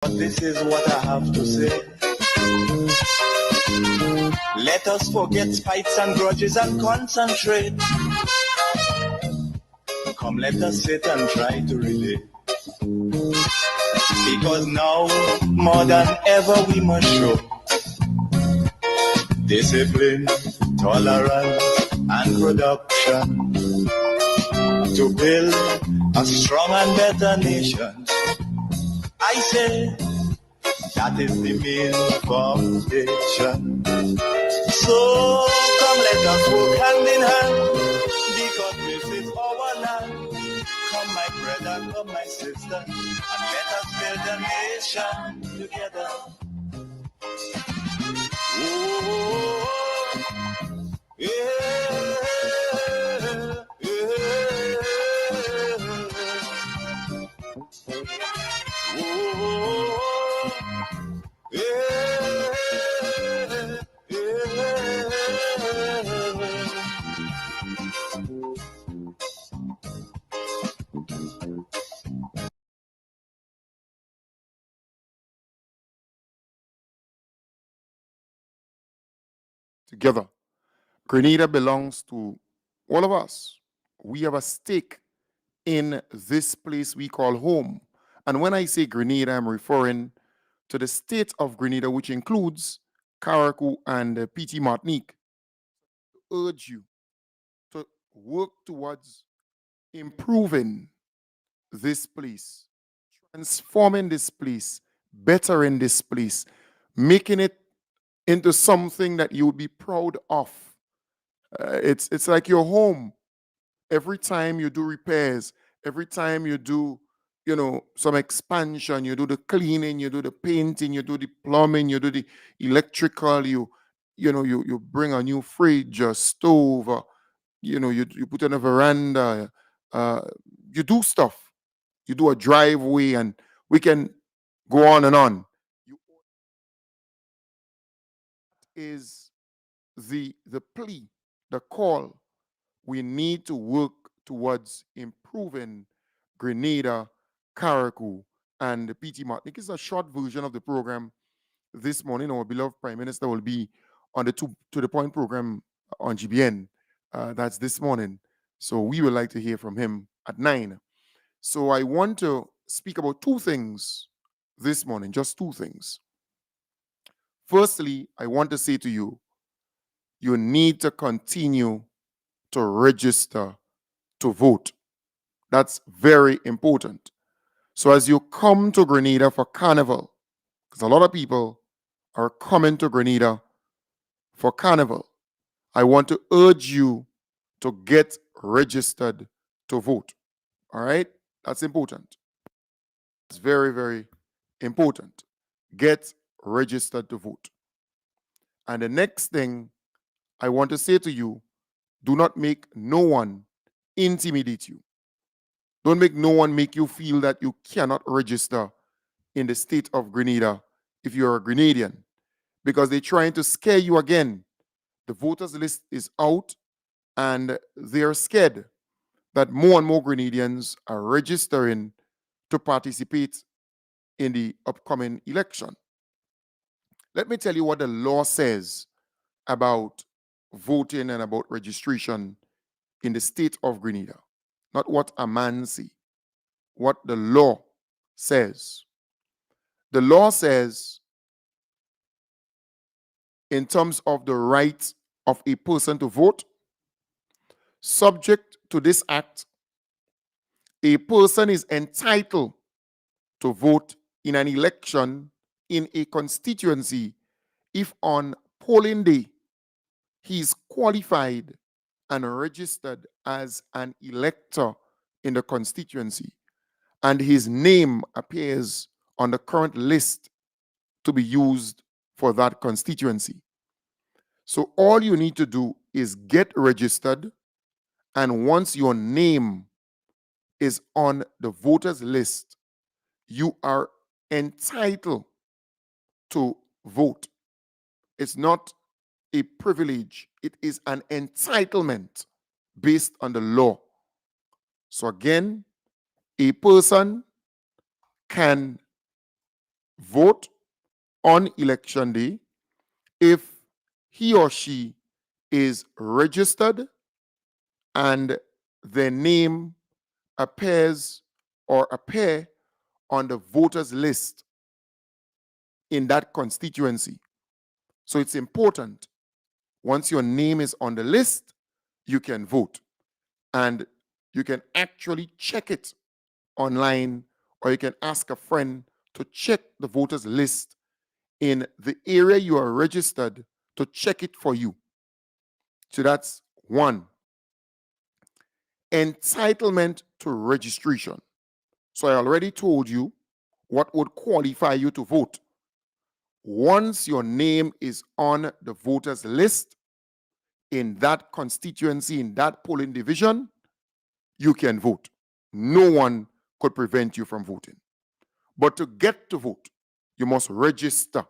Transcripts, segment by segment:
But this is what I have to say. Let us forget spites and grudges and concentrate. Come, let us sit and try to relate. Because now, more than ever, we must show discipline, tolerance, and production to build a strong and better nation. I say that is the main foundation. So come, let us work hand in hand, because this is our land. Come, my brother, come, my sister, and let us build a nation together. Oh, yeah, together. Grenada belongs to all of us. We have a stake in this place we call home. And when I say Grenada, I'm referring to the state of Grenada, which includes Carriacou and PT Martinique. I urge you to work towards improving this place, transforming this place, bettering this place, making it into something that you would be proud of. It's like your home. Every time you do repairs, every time you do, some expansion, you do the cleaning, you do the painting, you do the plumbing, you do the electrical, you bring a new fridge, a stove, you put in a veranda, you do stuff, you do a driveway, and we can go on and on. Is the plea, the call. We need to work towards improving Grenada, Carriacou, and the PT Martinique. It's a short version of the program this morning. Our beloved Prime Minister will be on the To the Point program on GBN. That's this morning. So we would like to hear from him at 9. So I want to speak about two things this morning, just two things. Firstly, I want to say to you, you need to continue to register to vote. That's very important. So as you come to Grenada for Carnival, because a lot of people are coming to Grenada for Carnival, I want to urge you to get registered to vote. All right? That's important. It's very, very important. Get registered to vote. And the next thing I want to say to you, do not make no one intimidate you. Don't make no one make you feel that you cannot register in the state of Grenada if you're a Grenadian, because they're trying to scare you again. The voters list is out, and they're scared that more and more Grenadians are registering to participate in the upcoming election. Let me tell you what the law says about voting and about registration in the state of Grenada. Not what a man says, what the law says. The law says, in terms of the right of a person to vote, subject to this act, a person is entitled to vote in an election in a constituency if on polling day he is qualified and registered as an elector in the constituency, and his name appears on the current list to be used for that constituency. So all you need to do is get registered, and once your name is on the voters list, you are entitled to vote. It's not a privilege, it is an entitlement based on the law. So again, a person can vote on election day if he or she is registered and their name appears or appear on the voters list in that constituency. So it's important. Once your name is on the list, you can vote. And you can actually check it online, or you can ask a friend to check the voters list in the area you are registered to check it for you. So that's one. Entitlement to registration. So I already told you what would qualify you to vote. Once your name is on the voters list in that constituency, in that polling division, you can vote. No one could prevent you from voting. But to get to vote, you must register.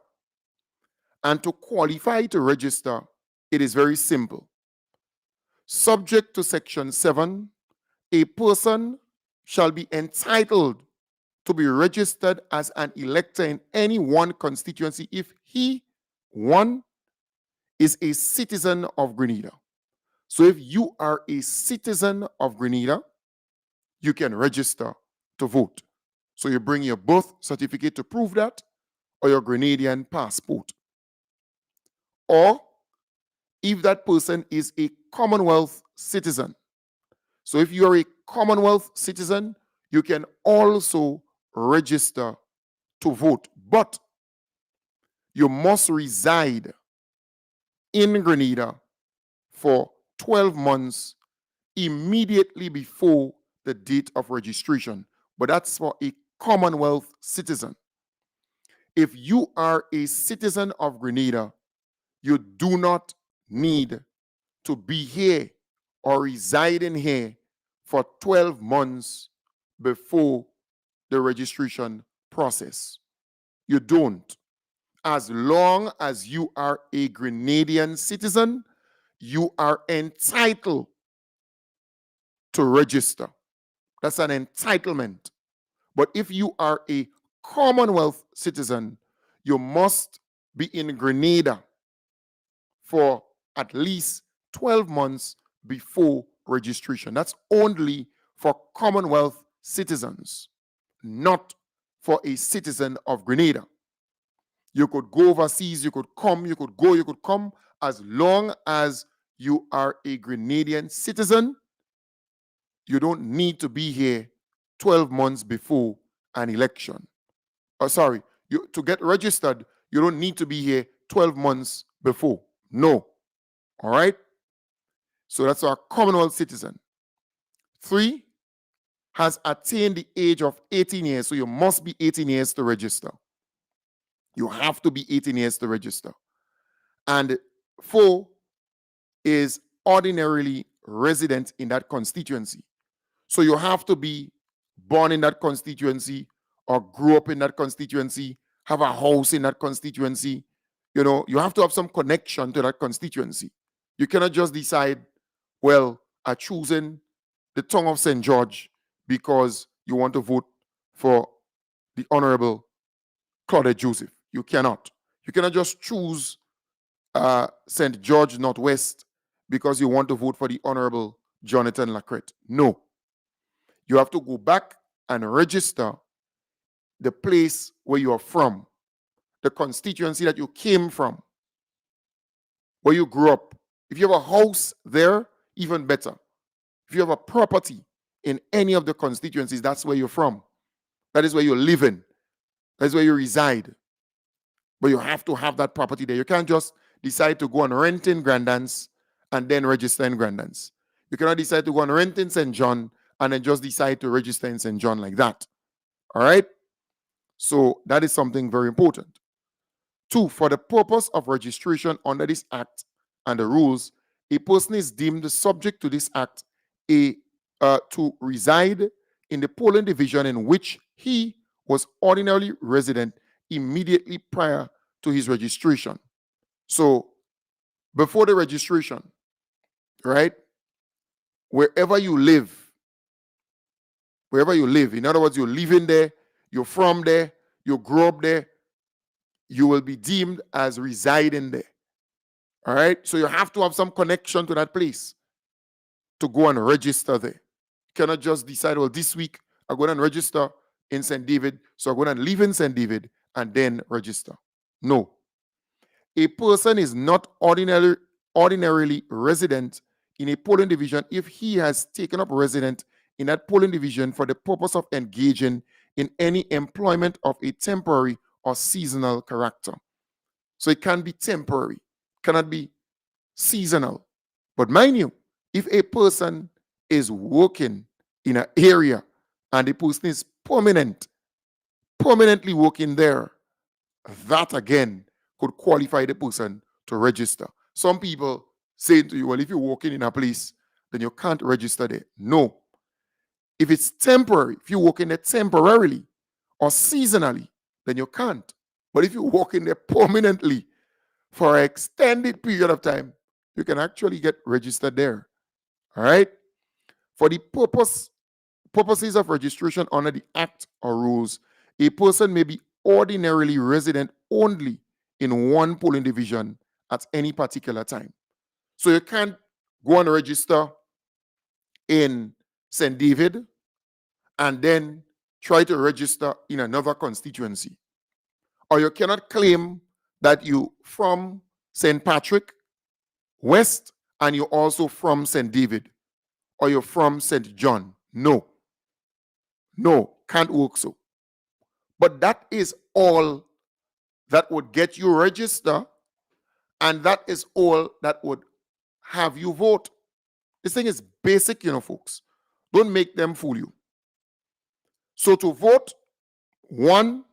And to qualify to register, it is very simple. Subject to Section 7, a person shall be entitled to be registered as an elector in any one constituency if he, one, is a citizen of Grenada. So if you are a citizen of Grenada, you can register to vote. So you bring your birth certificate to prove that, or your Grenadian passport. Or if that person is a Commonwealth citizen. So if you are a Commonwealth citizen, you can also register to vote. But you must reside in Grenada for 12 months immediately before the date of registration. But that's for a Commonwealth citizen. If you are a citizen of Grenada, you do not need to be here or residing here for 12 months before the registration process. You don't. As long as you are a Grenadian citizen, you are entitled to register. That's an entitlement. But if you are a Commonwealth citizen, you must be in Grenada for at least 12 months before registration. That's only for Commonwealth citizens, not for a citizen of Grenada. You could go overseas, you could come, you could go, you could come, as long as you are a Grenadian citizen. You don't need to be here 12 months before an election. To get registered, you don't need to be here 12 months before. No. All right? So that's our Commonwealth citizen. 3, has attained the age of 18 years. So you must be 18 years to register. You have to be 18 years to register. And 4, is ordinarily resident in that constituency. So you have to be born in that constituency or grew up in that constituency, have a house in that constituency. You know, you have to have some connection to that constituency. You cannot just decide, well, I'm choosing the tongue of St. George because you want to vote for the Honorable Claudette Joseph. You cannot. You cannot just choose St. George Northwest because you want to vote for the Honorable Jonathan Lacrette. No. You have to go back and register the place where you are from, the constituency that you came from, where you grew up. If you have a house there, even better. If you have a property in any of the constituencies, that's where you're from. That is where you're living. That is where you reside. But you have to have that property there. You can't just decide to go and rent in Grandance and then register in Grandance. You cannot decide to go and rent in St. John and then just decide to register in St. John like that. All right? So that is something very important. 2, for the purpose of registration under this act and the rules, a person is deemed subject to this act to reside in the polling division in which he was ordinarily resident immediately prior to his registration. So before the registration, right, wherever you live, in other words, you're living there, you're from there, you grew up there, you will be deemed as residing there. All right? So you have to have some connection to that place to go and register there. You cannot just decide, well, this week I'm going to register in St. David, so I'm going to live in St. David and then register. No. A person is not ordinarily resident in a polling division if he has taken up residence in that polling division for the purpose of engaging in any employment of a temporary or seasonal character. So it can be temporary, cannot be seasonal. But mind you, if a person is working in an area and the person is permanently working there, that again could qualify the person to register. Some people say to you, well, if you're working in a place, then you can't register there. No. If it's temporary, if you're working there temporarily or seasonally, then you can't. But if you're working there permanently for an extended period of time, you can actually get registered there. All right? For the purposes of registration under the Act or rules, a person may be ordinarily resident only in one polling division at any particular time. So you can't go and register in St. David and then try to register in another constituency. Or you cannot claim that you from St. Patrick West and you're also from St. David or you're from St. John. No. No, can't work so. But that is all that would get you registered, and that is all that would have you vote. This thing is basic, folks. Don't make them fool you. So to vote, one,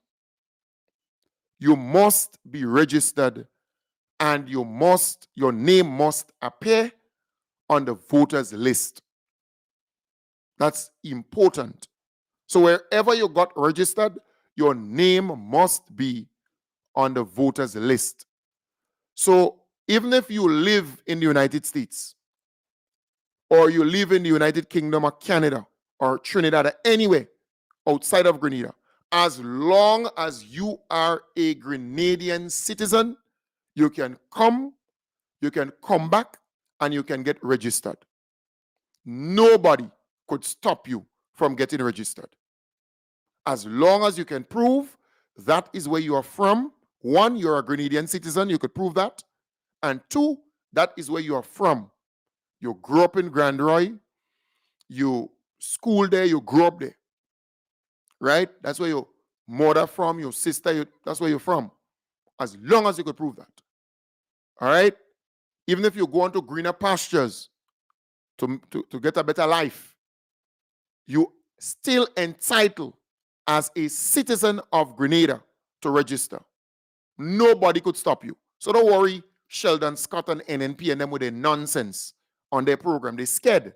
you must be registered and your name must appear on the voters list. That's important. So wherever you got registered, your name must be on the voters list. So even if you live in the United States, or you live in the United Kingdom or Canada or Trinidad or anywhere outside of Grenada, as long as you are a Grenadian citizen, you can come back, and you can get registered. Nobody could stop you from getting registered. As long as you can prove that is where you are from. One, you're a Grenadian citizen, you could prove that. And two, that is where you are from. You grew up in Grand Roy, you schooled there, you grew up there. Right? That's where your mother from, your sister, that's where you're from. As long as you could prove that. All right? Even if you go on to greener pastures to get a better life, you still entitled as a citizen of Grenada to register. Nobody could stop you. So don't worry, Sheldon Scott and NNP and them with their nonsense on their program. They're scared.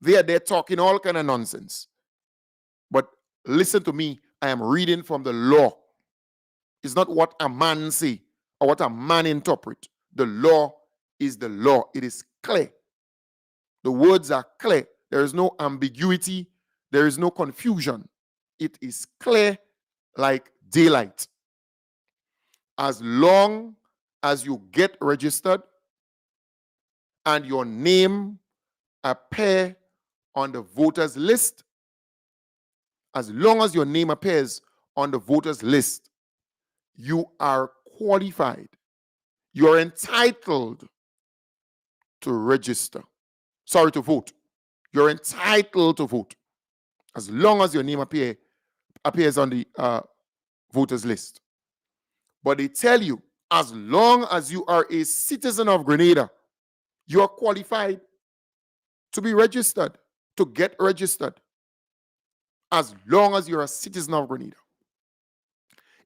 They're talking all kind of nonsense. But listen to me, I am reading from the law. It's not what a man say or what a man interpret. The law is the law. It is clear. The words are clear. There is no ambiguity. There is no confusion. It is clear like daylight. As long as you get registered and your name appear on the voters list, as long as your name appears on the voters list, you are qualified. You are entitled to register. Sorry, to vote. You're entitled to vote as long as your name appears on the voters list. But they tell you, as long as you are a citizen of Grenada, you are qualified to be registered, to get registered, as long as you're a citizen of Grenada.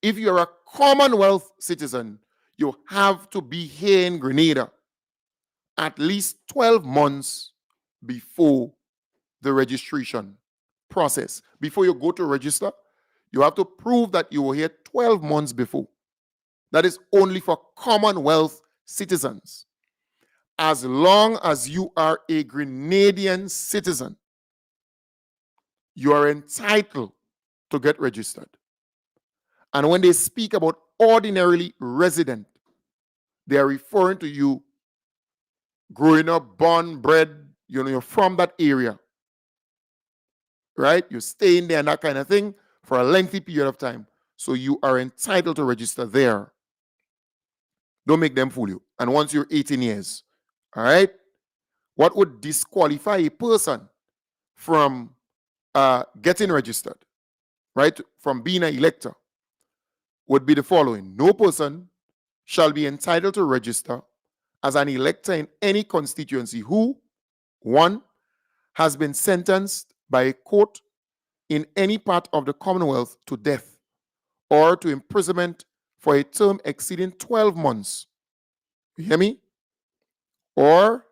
If you're a Commonwealth citizen, you have to be here in Grenada at least 12 months before the registration process. Before you go to register, you have to prove that you were here 12 months before. That is only for Commonwealth citizens. As long as you are a Grenadian citizen, you are entitled to get registered. And when they speak about ordinarily resident, they are referring to you growing up, born, bred, you're from that area, right? You're staying there and that kind of thing for a lengthy period of time. So you are entitled to register there. Don't make them fool you. And once you're 18 years, all right, what would disqualify a person from getting registered, right, from being an elector, would be the following. No person shall be entitled to register as an elector in any constituency who, one, has been sentenced by a court in any part of the Commonwealth to death or to imprisonment for a term exceeding 12 months. You hear me? Or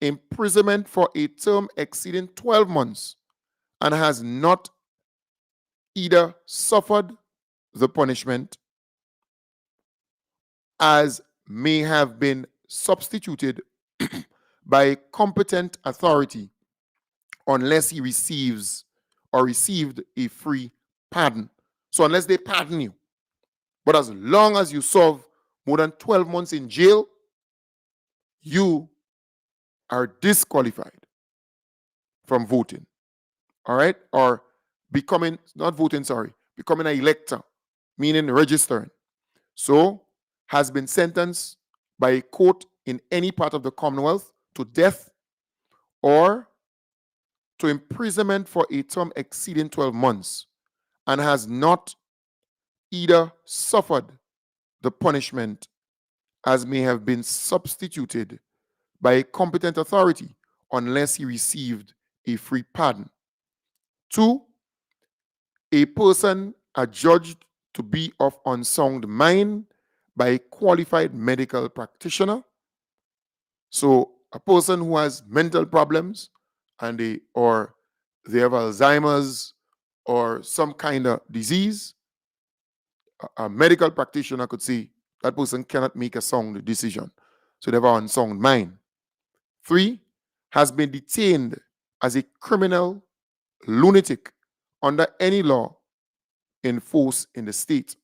imprisonment for a term exceeding 12 months and has not either suffered the punishment as may have been substituted by a competent authority unless he receives or received a free pardon. So unless they pardon you, but as long as you serve more than 12 months in jail, you are disqualified from voting, all right? Or becoming, not voting, sorry, becoming an elector, meaning registering. So, has been sentenced by a court in any part of the Commonwealth to death or to imprisonment for a term exceeding 12 months and has not either suffered the punishment as may have been substituted by a competent authority unless he received a free pardon. 2, a person adjudged to be of unsound mind by a qualified medical practitioner. So a person who has mental problems and they have Alzheimer's or some kind of disease, a medical practitioner could say that person cannot make a sound decision. So they have an unsound mind. 3, has been detained as a criminal lunatic under any law in force in the state.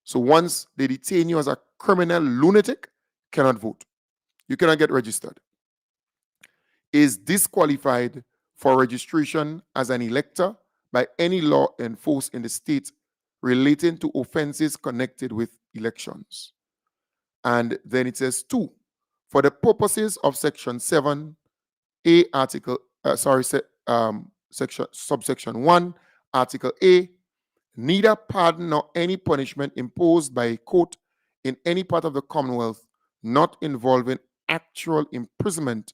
So once they detain you as a criminal lunatic, cannot vote. You cannot get registered. Is disqualified for registration as an elector by any law in force in the state relating to offenses connected with elections. And then it says 2, for the purposes of Section 7, subsection 1, Article A, neither pardon nor any punishment imposed by a court in any part of the Commonwealth not involving actual imprisonment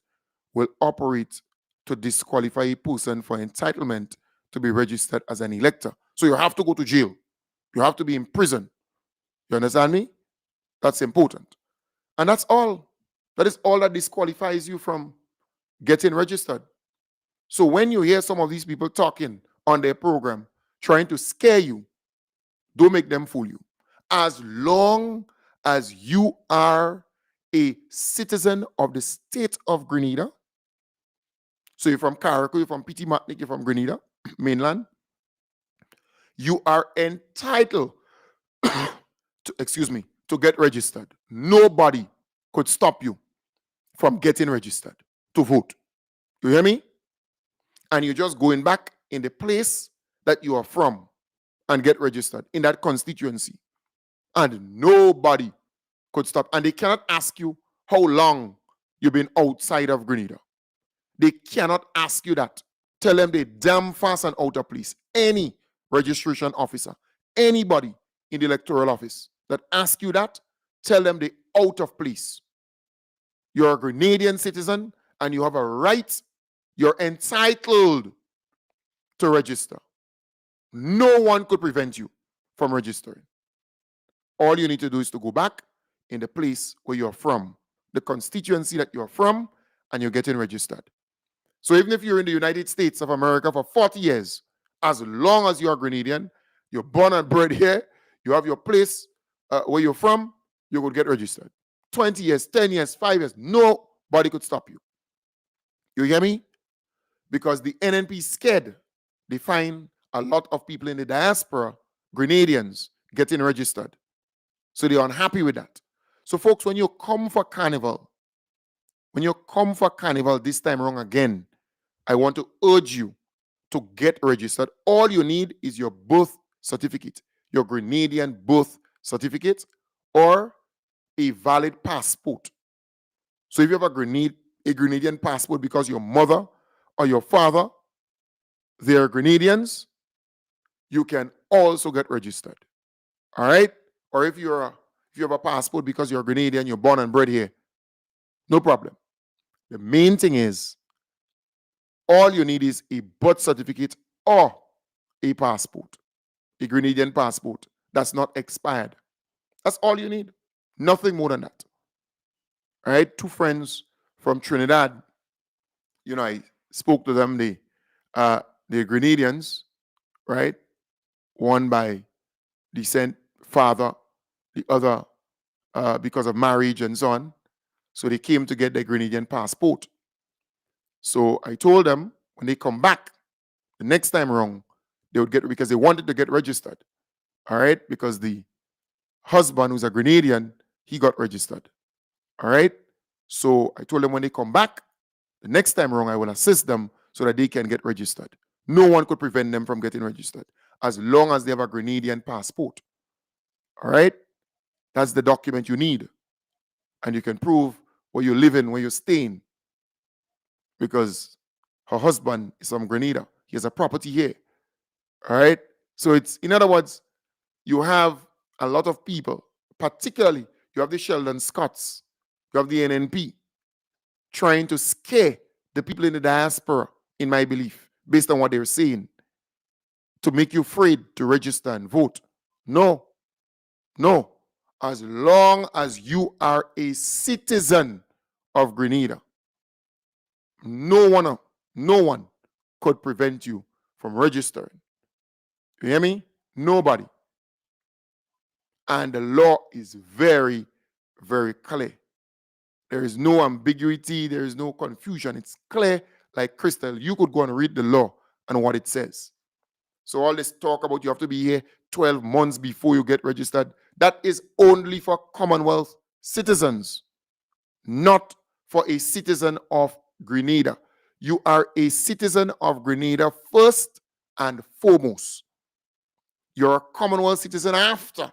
will operate to disqualify a person for entitlement to be registered as an elector. So you have to go to jail. You have to be in prison. You understand me? That's important. And that's all. That is all that disqualifies you from getting registered. So when you hear some of these people talking on their program, trying to scare you, don't make them fool you. As long as you are a citizen of the state of Grenada, so you're from Carriacou, you're from Petit Martinique, you're from Grenada, mainland, you are entitled to get registered. Nobody could stop you from getting registered to vote. You hear me? And you're just going back in the place that you are from and get registered in that constituency. And nobody could stop. And they cannot ask you how long you've been outside of Grenada. They cannot ask you that. Tell them they damn fast and out of place. Any registration officer, anybody in the electoral office that asks you that, tell them they out of place. You're a Grenadian citizen and you have a right, you're entitled to register. No one could prevent you from registering. All you need to do is to go back in the place where you're from, the constituency that you're from, and you're getting registered. So even if you're in the United States of America for 40 years, as long as you're Grenadian, you're born and bred here, you have your place where you're from, you would get registered. 20 years, 10 years, 5 years, nobody could stop you. You hear me? Because the NNP is scared. They find a lot of people in the diaspora, Grenadians, getting registered. So they're unhappy with that. So folks, when you come for carnival this time around again, I want to urge you to get registered. All you need is your birth certificate, your Grenadian birth certificate, or a valid passport. So if you have a Grenadian passport because your mother or your father, they're Grenadians, you can also get registered. All right? Or if you have a passport because you're Grenadian, you're born and bred here, no problem. The main thing is all you need is a birth certificate or a passport, a Grenadian passport that's not expired. That's all you need. Nothing more than that. All right? Two friends from Trinidad, I spoke to them. They're Grenadians, right? One by descent, father, the other because of marriage and so on. So they came to get their Grenadian passport. So I told them when they come back the next time around, they would get, because they wanted to get registered. All right? Because the husband, who's a Grenadian, he got registered. All right? So I told them when they come back, the next time around, I will assist them so that they can get registered. No one could prevent them from getting registered as long as they have a Grenadian passport. All right? That's the document you need. And you can prove where you live in, where you're staying. Because her husband is from Grenada. He has a property here. All right? So it's, in other words, you have a lot of people, particularly you have the Sheldon Scotts, you have the NNP, trying to scare the people in the diaspora, in my belief, based on what they're saying, to make you afraid to register and vote. No. As long as you are a citizen of Grenada, no one could prevent you from registering. You hear me? Nobody. And the law is very, very clear. There is no ambiguity. There is no confusion. It's clear like crystal. You could go and read the law and what it says. So all this talk about you have to be here 12 months before you get registered, that is only for Commonwealth citizens, not for a citizen of Grenada. You are a citizen of Grenada first and foremost. You're a Commonwealth citizen after.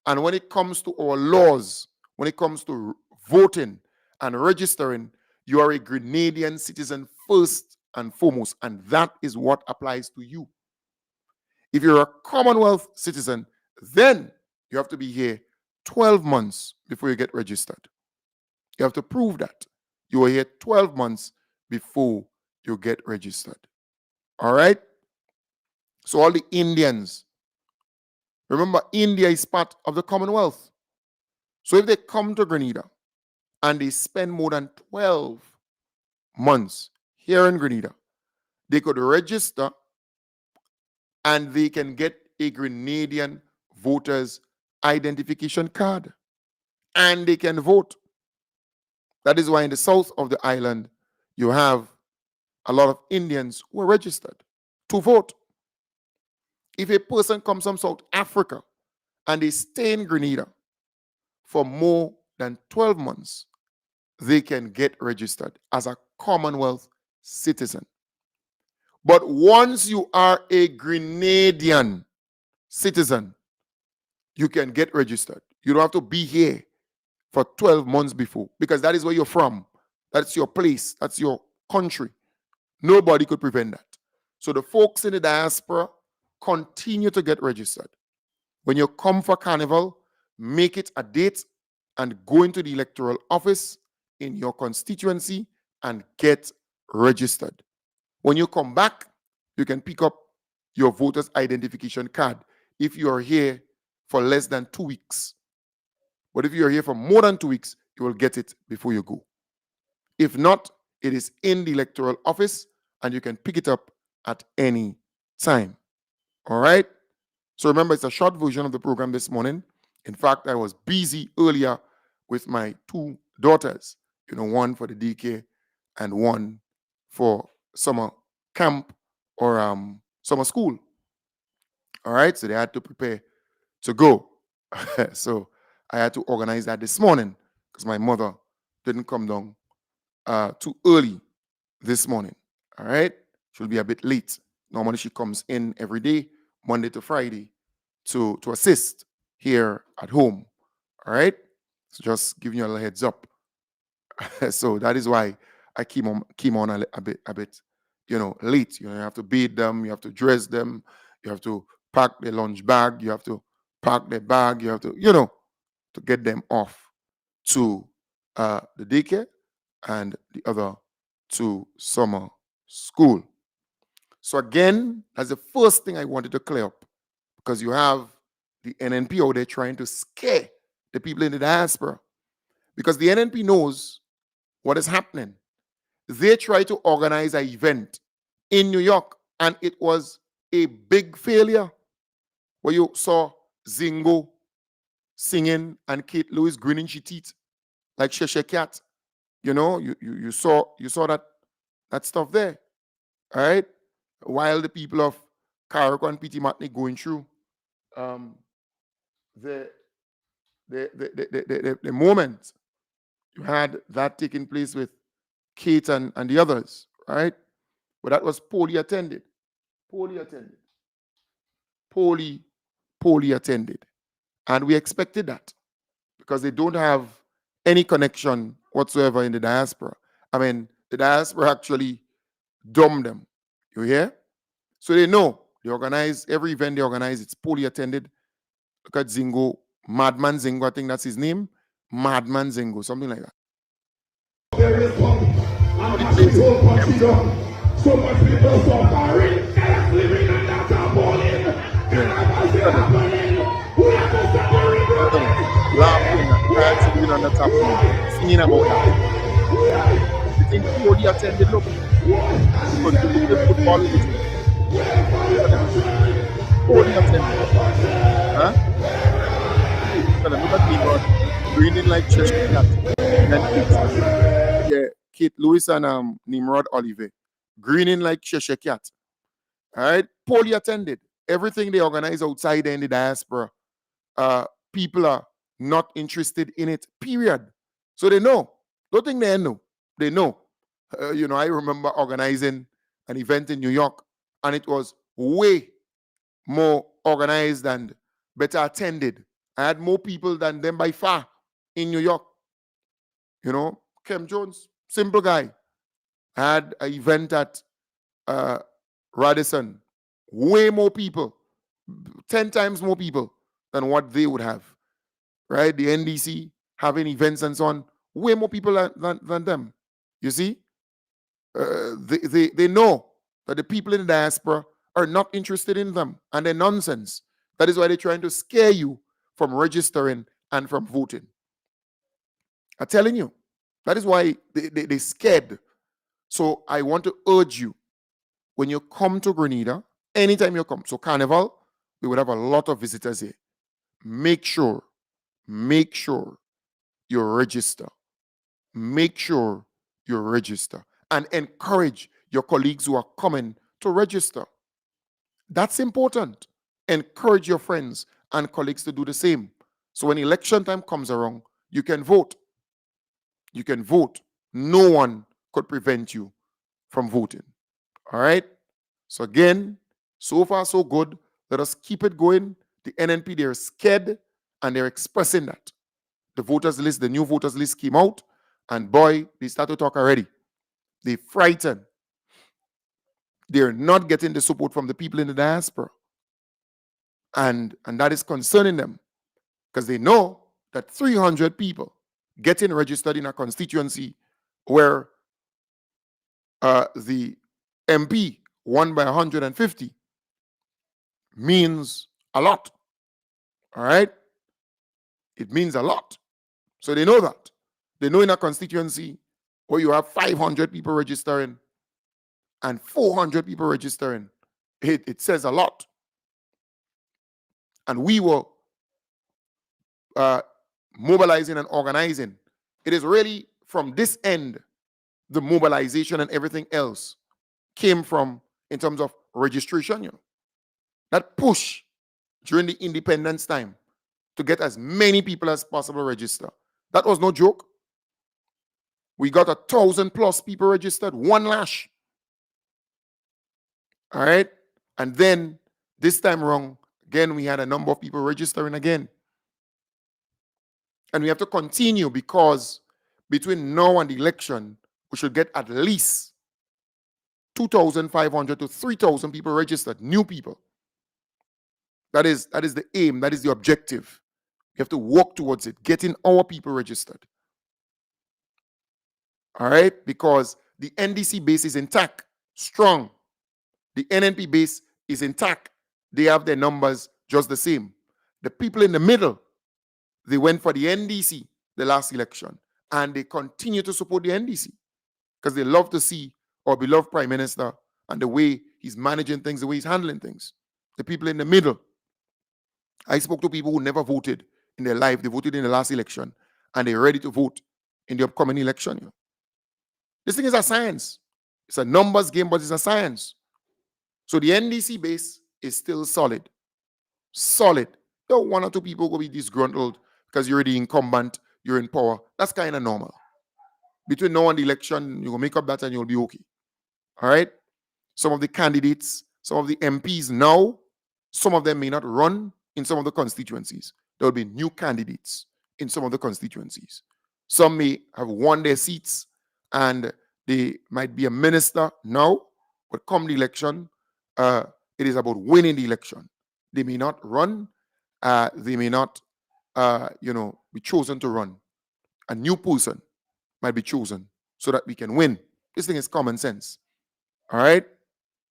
And when it comes to our laws, when it comes to voting and registering, you are a Grenadian citizen first and foremost, and that is what applies to you. If you're a Commonwealth citizen, then you have to be here 12 months before you get registered. You have to prove that you were here 12 months before you get registered. All right? So all the Indians, remember, India is part of the Commonwealth. So if they come to Grenada and they spend more than 12 months here in Grenada, they could register and they can get a Grenadian voter's identification card and they can vote. That is why in the south of the island, you have a lot of Indians who are registered to vote. If a person comes from South Africa and they stay in Grenada for more than 12 months, they can get registered as a Commonwealth citizen. But once you are a Grenadian citizen, you can get registered. You don't have to be here for 12 months before, because that is where you're from. That's your place. That's your country. Nobody could prevent that. So the folks in the diaspora continue to get registered. When you come for Carnival, make it a date and go into the electoral office in your constituency and get registered. When you come back, you can pick up your voter's identification card if you are here for less than 2 weeks. But if you are here for more than 2 weeks, you will get it before you go. If not, it is in the electoral office and you can pick it up at any time. All right? So remember, it's a short version of the program this morning. In fact, I was busy earlier with my 2 daughters, one for the DK and one for summer camp or summer school. All right, so they had to prepare to go. So I had to organize that this morning because my mother didn't come down too early this morning. All right. She'll be a bit late. Normally she comes in every day, Monday to Friday, to assist here at home. All right. So just giving you a little heads up. So that is why I came on a bit, late. You have to bathe them, you have to dress them, you have to pack their lunch bag, you have to pack their bag, you have to, to get them off to the daycare and the other to summer school. So again, that's the first thing I wanted to clear up, because you have the NNP out there trying to scare the people in the diaspora, because the NNP knows what is happening. They tried to organize an event in New York, and it was a big failure, where you saw Zingo singing and Kate Lewis grinning she teeth like Cheshire Cat. You saw that stuff there. All right. While the people of Carrick and P.T. Matney going through the moment you had that taking place with Kate and the others, right? But that was poorly attended. Poorly attended. Poorly attended. And we expected that, because they don't have any connection whatsoever in the diaspora. I mean, the diaspora actually dumbed them. You hear? So they know. They organize every event they organize, it's poorly attended. Look at Zingo, Madman Zingo, I think that's his name. Madman Zingo, something like that. So much people suffering, living and not falling. Laughing, dancing on the top, singing about that. You think poorly attended, look. The football meeting. Poorly attended. Huh? Look at people breathing like Cheshire Cat. Yeah, Kate Lewis and Nimrod Oliver. Grinning like Cheshire Cat. All right? Poorly attended. Everything they organize outside in the diaspora, people are not interested in it, period. So they know. Don't think they know. They know. I remember organizing an event in New York, and it was way more organized and better attended. I had more people than them by far in New York. Kem Jones, simple guy. I had an event at Radisson, way more people, 10 times more people than what they would have, right? The NDC having events and so on, way more people than them. You see? They know that the people in the diaspora are not interested in them, and they're nonsense. That is why they're trying to scare you from registering and from voting. I'm telling you. That is why they're scared. So I want to urge you, when you come to Grenada, anytime you come, so Carnival, we would have a lot of visitors here. Make sure you register. Make sure you register, and encourage your colleagues who are coming to register. That's important. Encourage your friends and colleagues to do the same. So when election time comes around, you can vote. You can vote. No one could prevent you from voting. All right? So again, so far so good. Let us keep it going. The NNP, they're scared, and they're expressing that. The voters list, the new voters list came out, and boy, they start to talk already. They frightened. They're not getting the support from the people in the diaspora. And that is concerning them, because they know that 300 people getting registered in a constituency where the MP won by 150 means a lot. All right? It means a lot. So they know that. They know in a constituency where you have 500 people registering and 400 people registering, it says a lot. And we were mobilizing and organizing. It is really from this end, the mobilization and everything else came from, in terms of registration. That push during the independence time to get as many people as possible register. That was no joke. We got 1,000+ people registered, one lash. All right. And then this time around, again, we had a number of people registering again. And we have to continue because between now and the election, we should get at least 2,500 to 3,000 people registered, new people. That is the aim, that is the objective. We have to work towards it, getting our people registered. All right? Because the NDC base is intact, strong. The NNP base is intact. They have their numbers just the same. The people in the middle, they went for the NDC the last election, and they continue to support the NDC because they love to see our beloved Prime Minister and the way he's managing things, the way he's handling things. The people in the middle. I spoke to people who never voted in their life. They voted in the last election, and they're ready to vote in the upcoming election. This thing is a science. It's a numbers game, but it's a science. So the NDC base is still solid. Solid. There are one or two people will be disgruntled because you're the incumbent, you're in power. That's kind of normal. Between now and the election, you'll make up that and you'll be okay. All right? Some of the candidates, some of the MPs now, some of them may not run in some of the constituencies. There will be new candidates in some of the constituencies. Some may have won their seats and they might be a minister now, but come the election, it is about winning the election. They may not run. They may not, be chosen to run. A new person might be chosen so that we can win. This thing is common sense. All right?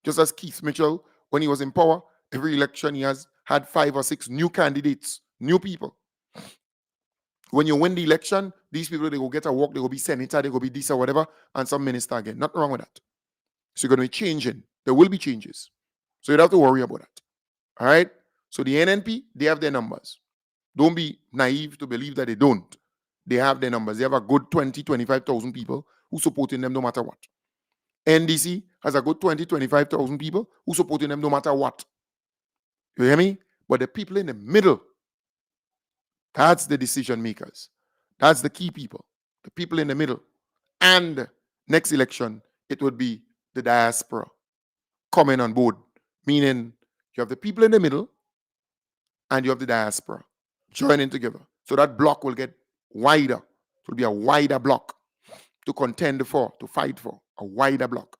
Just as Keith Mitchell, when he was in power, every election he has had 5 or 6 new candidates, new people. When you win the election, these people, they will get a walk, they will be senator, they will be this or whatever, and some minister again. Nothing wrong with that. So you're going to be changing. There will be changes. So you don't have to worry about that. All right? So the NNP, they have their numbers. Don't be naive to believe that they don't. They have their numbers. They have a good 20, 25,000 people who supporting them no matter what. NDC has a good 20, 25,000 people who supporting them no matter what. You hear me? But the people in the middle, that's the decision makers. That's the key people. The people in the middle. And next election, it would be the diaspora coming on board. Meaning you have the people in the middle and you have the diaspora joining together. So that block will get wider. It will be a wider block to contend for, to fight for, a wider block.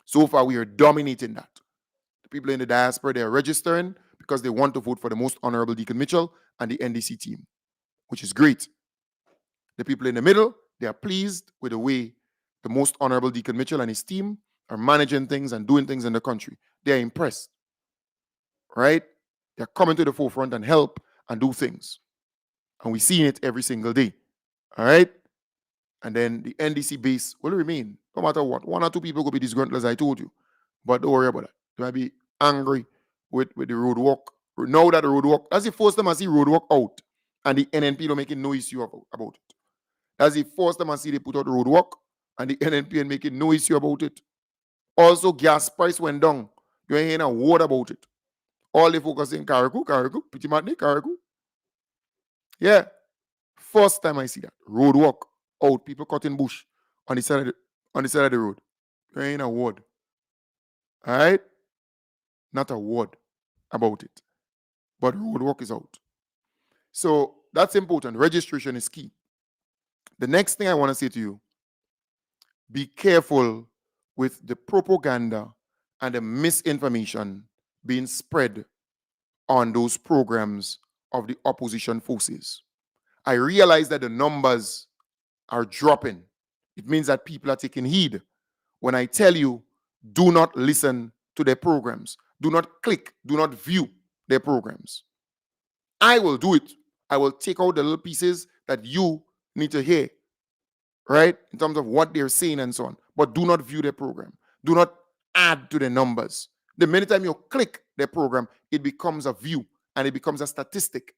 So far, we are dominating that. The people in the diaspora, they're registering because they want to vote for the Most Honorable Deacon Mitchell and the NDC team, which is great. The people in the middle, they are pleased with the way the Most Honorable Deacon Mitchell and his team are managing things and doing things in the country. They're impressed, right? They're coming to the forefront and help and do things. And we're seeing it every single day, all right? And then the NDC base will remain, no matter what. 1 or 2 people could be disgruntled, as I told you. But don't worry about that. They might be angry with the road walk. Now that the road walk, that's the first time I see road walk out. And the NNP don't making no issue about it. That's the first time I see they put out the road walk. And the NNP ain't making no issue about it. Also, gas price went down. You ain't hearing a word about it. All they focus in Karaku, pretty much Karaku. Yeah. First time I see that. Road walk out. People cutting bush on the side of the road. You ain't a word. All right? Not a word about it. But road walk is out. So that's important. Registration is key. The next thing I want to say to you, be careful with the propaganda and the misinformation being spread on those programs of the opposition forces. I realize that the numbers are dropping. It means that people are taking heed. When I tell you, do not listen to their programs. Do not click, do not view their programs. I will do it. I will take out the little pieces that you need to hear, right? In terms of what they're saying and so on. But do not view their program. Do not add to the numbers. The minute time you click their program, it becomes a view and it becomes a statistic.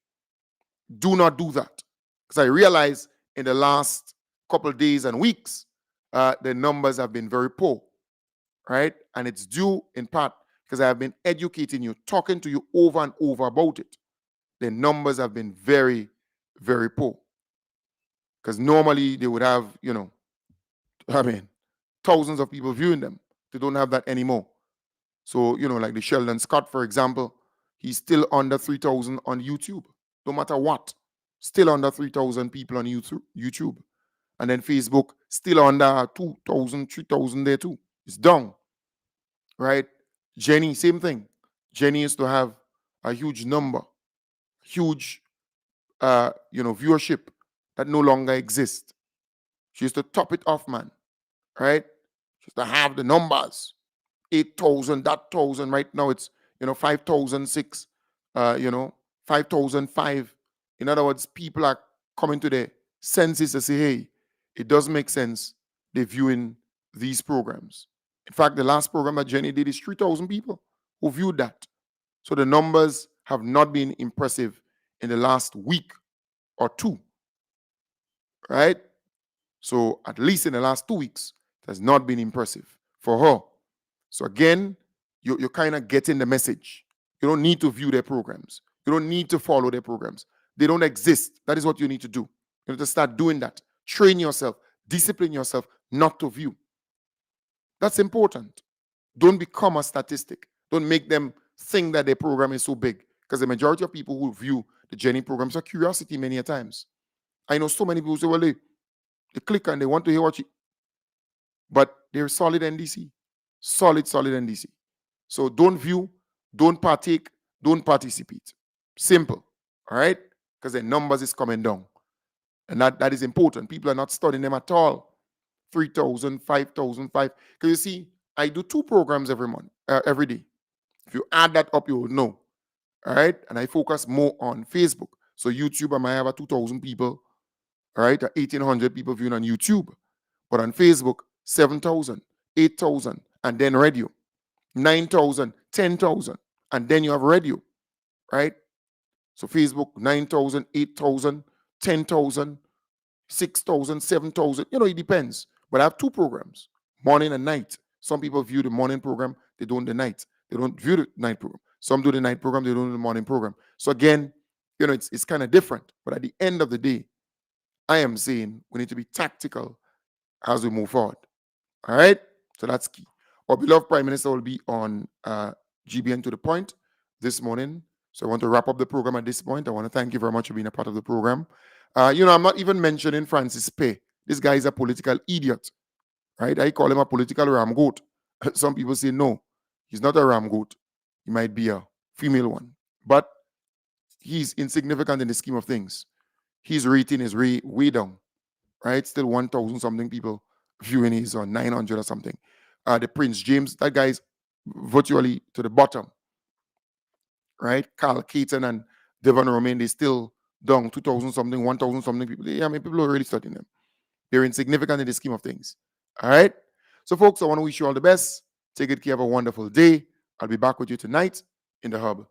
Do not do that. Because I realize in the last couple of days and weeks, the numbers have been very poor, right? And it's due in part because I have been educating you, talking to you over and over about it. their numbers have been very, very poor. Because normally they would have, I mean, thousands of people viewing them. They don't have that anymore. So, like the Sheldon Scott, for example, he's still under 3,000 on YouTube, no matter what. Still under 3,000 people on YouTube. And then Facebook, still under 2,000, 3,000 there too. It's down, right? Jenny, same thing. Jenny used to have a huge number, huge, viewership that no longer exists. She used to top it off, man, right? She used to have the numbers. 8,000, that 1,000. Right now it's 5,006, 5,005. In other words, people are coming to their senses to say, hey, it does make sense they're viewing these programs. In fact, the last program that Jenny did is 3,000 people who viewed that. So the numbers have not been impressive in the last week or two, right? So at least in the last 2 weeks, it has not been impressive for her. So again, you're kind of getting the message. You don't need to view their programs. You don't need to follow their programs. They don't exist. That is what you need to do. You need to start doing that. Train yourself, discipline yourself not to view. That's important. Don't become a statistic. Don't make them think that their program is so big. Because the majority of people who view the Jenny programs are curiosity many a times. I know so many people who say, well, they click and they want to hear what but they're solid NDC. Solid NDC. So don't view, don't partake, don't participate. Simple. All right? Because their numbers is coming down. And that is important. People are not studying them at all. 3,000, 5,000, 5. Because you see, I do 2 programs every day. If you add that up, you will know. All right? And I focus more on Facebook. So YouTube, I might have 2,000 people. All right? 1,800 people viewing on YouTube. But on Facebook, 7,000, 8,000, and then radio. 9,000, 10,000, and then you have radio, right? So Facebook, 9,000, 8,000, 10,000, 6,000, 7,000. It depends. But I have 2 programs, morning and night. Some people view the morning program, they don't the night. They don't view the night program. Some do the night program, they don't do the morning program. So again, it's kind of different. But at the end of the day, I am saying we need to be tactical as we move forward. All right? So that's key. Our beloved Prime Minister will be on GBN to the Point this morning. So I want to wrap up the program at this point. I want to thank you very much for being a part of the program. I'm not even mentioning Francis Pay. This guy is a political idiot, right? I call him a political ram goat. Some people say, no, he's not a ram goat. He might be a female one. But he's insignificant in the scheme of things. His rating is way down, right? Still 1,000 something people viewing his on 900 or something. The Prince James, that guy is virtually to the bottom, right? Carl Caton and Devon Romain, they still down 2,000 something, 1,000 something people. People are really studying them. They're insignificant in the scheme of things. All right? So, folks, I want to wish you all the best. Take good care. Have a wonderful day. I'll be back with you tonight in the hub.